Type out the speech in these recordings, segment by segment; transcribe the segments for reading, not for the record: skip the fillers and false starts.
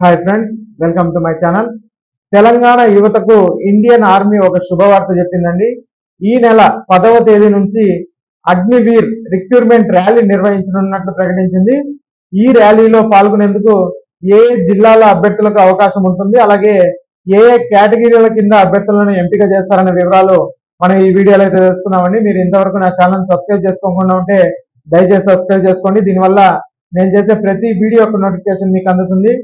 Hi friends, welcome to my channel. Telangana యువతకు Indian army ఒక శుభవార్త చెప్పిందండి. ఈ నెల 10వ తేదీ నుంచి అగ్నివీర్ రిక్రూట్మెంట్ ర్యాలీ నిర్వహించనున్నట్లు ప్రకటించింది. ఈ ర్యాలీలో పాల్గొనేందుకు ఏ జిల్లాల అభ్యర్థులకు అవకాశం ఉంటుంది, అలాగే ఏ కేటగిరీల కింద అభ్యర్థులను ఎంపిక చేస్తారనే వివరాలు మనం ఈ వీడియోలో అయితే తెలుసుకుందామండి. మీరు ఇంతవరకు నా ఛానల్ సబ్స్క్రైబ్ చేసుకోకుండా ఉంటే దయచేసి సబ్స్క్రైబ్ చేసుకోండి. దీనివల్ల నేను చేసే ప్రతి వీడియో యొక్క నోటిఫికేషన్ మీకు అందుతుంది.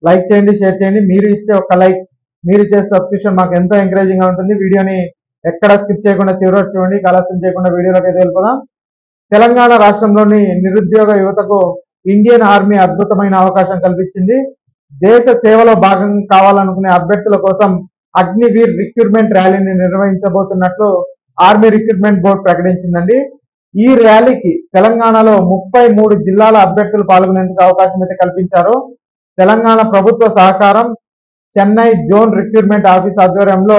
లైక్ చేయండి, షేర్ చేయండి. మీరు ఇచ్చే ఒక లైక్, మీరు ఇచ్చే సబ్స్క్రిప్షన్ మాకు ఎంతో ఎంకరేజింగ్ గా ఉంటుంది. వీడియోని ఎక్కడ స్కిప్ చేయకుండా చివరి వరకు చూడండి. ఆలస్యం చేయకుండా వీడియోలోకి అయితే వెళ్ళిపోదాం. తెలంగాణ రాష్ట్రంలోని నిరుద్యోగ యువతకు ఇండియన్ ఆర్మీ అద్భుతమైన అవకాశం కల్పించింది. దేశ సేవలో భాగం కావాలనుకునే అభ్యర్థుల కోసం అగ్నివీర్ రిక్రూట్మెంట్ ర్యాలీని నిర్వహించబోతున్నట్లు ఆర్మీ రిక్రూట్మెంట్ బోర్డు ప్రకటించిందండి. ఈ ర్యాలీకి తెలంగాణలో 33 జిల్లాల అభ్యర్థులు పాల్గొనేందుకు అవకాశం అయితే కల్పించారు. తెలంగాణ ప్రభుత్వ సహకారం, చెన్నై జోన్ రిక్రూట్మెంట్ ఆఫీస్ ఆధ్వర్యంలో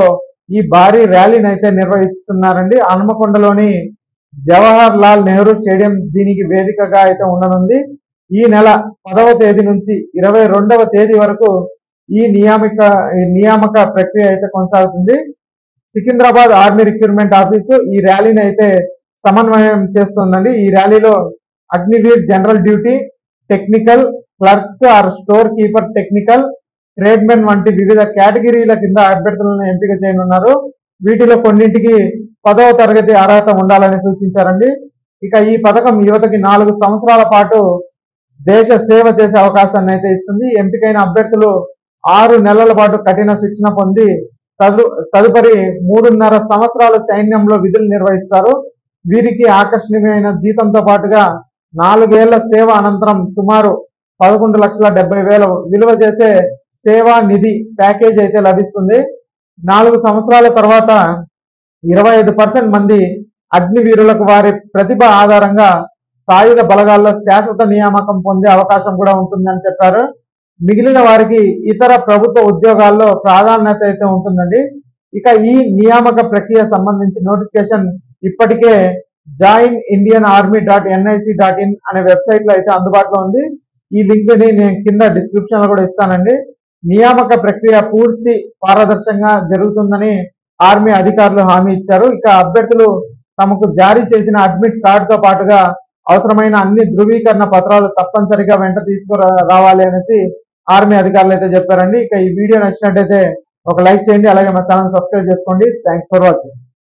ఈ భారీ ర్యాలీని అయితే నిర్వహిస్తున్నారండి. హనుమకొండలోని జవహర్ లాల్ నెహ్రూ స్టేడియం దీనికి వేదికగా అయితే ఉండనుంది. ఈ నెల 10వ తేదీ నుంచి 22వ తేదీ వరకు ఈ నియామక ప్రక్రియ అయితే కొనసాగుతుంది. సికింద్రాబాద్ ఆర్మీ రిక్రూట్మెంట్ ఆఫీసు ఈ ర్యాలీని అయితే సమన్వయం చేస్తుందండి. ఈ ర్యాలీలో Agniveer general duty, technical, clerk or store keeper, technical, tradesmen వంటి వివిధ కేటగిరీల కింద అభ్యర్థులను ఎంపిక చేయనున్నారు. వీటిలో కొన్నింటికి 10వ తరగతి అర్హత ఉండాలని సూచించారండి. ఇక ఈ పథకం యువతకి 4 సంవత్సరాల పాటు దేశ సేవ చేసే అవకాశాన్ని అయితే ఇస్తుంది. ఎంపికైన అభ్యర్థులు 6 నెలల పాటు కఠిన శిక్షణ పొంది తదుపరి 3.5 సంవత్సరాలు సైన్యంలో విధులు నిర్వహిస్తారు. వీరికి ఆకర్షణీయమైన జీతంతో పాటుగా 4 ఏళ్ల సేవ అనంతరం సుమారు 11,70,000 విలువ చేసే సేవా నిధి ప్యాకేజ్ అయితే లభిస్తుంది. 4 సంవత్సరాల తర్వాత 25% మంది అగ్నివీరులకు వారి ప్రతిభ ఆధారంగా సాయుధ బలగాల్లో శాశ్వత నియామకం పొందే అవకాశం కూడా ఉంటుందని చెప్పారు. మిగిలిన వారికి ఇతర ప్రభుత్వ ఉద్యోగాల్లో ప్రాధాన్యత అయితే ఉంటుందండి. ఇక ఈ నియామక ప్రక్రియ సంబంధించి నోటిఫికేషన్ ఇప్పటికే joinIndianArmy.nic.in అనే వెబ్సైట్ లో అయితే అందుబాటులో ఉంది. ఈ లింక్ ని నేను కింద డిస్క్రిప్షన్ లో కూడా ఇస్తానండి. నియామక ప్రక్రియ పూర్తి పారదర్శకంగా జరుగుతుందని ఆర్మీ అధికారులు హామీ ఇచ్చారు. ఇక అభ్యర్థులు తమకు జారీ చేసిన అడ్మిట్ కార్డుతో పాటుగా అవసరమైన అన్ని ధృవీకరణ పత్రాలు తప్పనిసరిగా వెంట తీసుకురావాలి అనేసి ఆర్మీ అధికారులు అయితే చెప్పారండి. ఇక ఈ వీడియో నచ్చినట్టయితే ఒక లైక్ చేయండి, అలాగే మా ఛానల్ సబ్స్క్రైబ్ చేసుకోండి. Thanks for watching.